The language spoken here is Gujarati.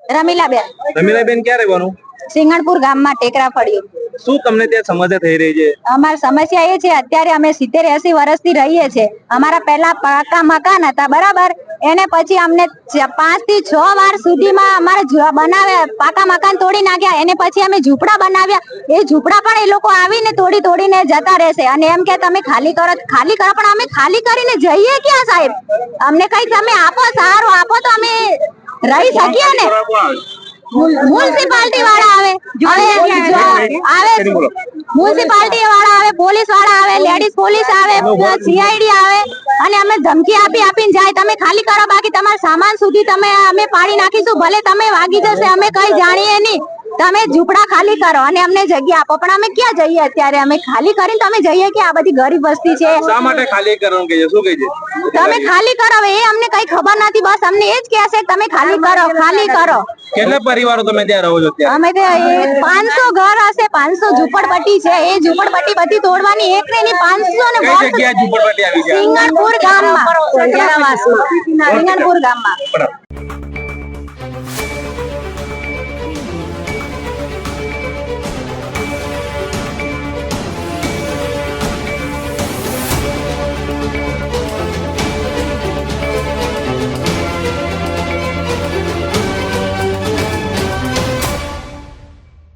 રમીલાબેન. રમીલાબેન ક્યાં રહેવાનું? સિંગણપુર ગામમાં ટેકરા ફળિયું. શું તમને ત્યાં સમસ્યા થઈ રહી છે? અમારી સમસ્યા એ છે, અત્યારે અમે 70-80 વર્ષથી રહીએ છીએ. અમારા પહેલા પાકા મકાન હતા, બરાબર. એને પછી અમને 5 થી 6 વાર સુધીમાં અમારે બનાવ્યા, પાકા મકાન તોડી નાખ્યા. એને પછી અમે ઝૂંપડા બનાવ્યા. એ ઝૂંપડા પણ એ લોકો આવીને તોડીને જતા રહેશે અને એમ કે તમે ખાલી કરો. પણ અમે ખાલી કરીને જઈએ ક્યાં સાહેબ? અમને કઈ તમે આપો, સારું આપો તો અમે રહી શકીએ ને. મ્યુનિસિપાલિટી વાળા આવે, મ્યુનિસિપાલિટી વાળા આવે, પોલીસ વાળા આવે, લેડીઝ પોલીસ આવે, સીઆઈડી આવે અને અમે ધમકી આપીને જાય તમે ખાલી કરો, બાકી તમારા સામાન સુધી અમે પાડી નાખીશું. ભલે તમે વાગી જશે, અમે કઈ જાણીએ નહીં. તમે ઝૂંપડા ખાલી કરો અને અમને જગ્યા આપો. પણ અમે ક્યાં જઈએ અત્યારે? અમે ખાલી કરીને તમે જઈએ કે આ બધી ગરીબ વસ્તી છે. શા માટે ખાલી કરવાનું કહે છે? શું કહે છે? તમે ખાલી કરો, એ અમને કઈ ખબર નથી. બસ અમને એ જ કહે છે તમે ખાલી કરો, ખાલી કરો. કેટલા પરિવારો તમે ત્યાં રહો છો? અમે 500 ઘર હશે, 500 ઝૂંપડપટ્ટી છે. એ ઝૂંપડપટ્ટી બધી તોડવાની એક ને 500 ને કઈ જગ્યાએ ઝૂંપડપટ્ટી આવી છે? સિંગણપુર ગામમાં, સિંગણપુર ગામમાં.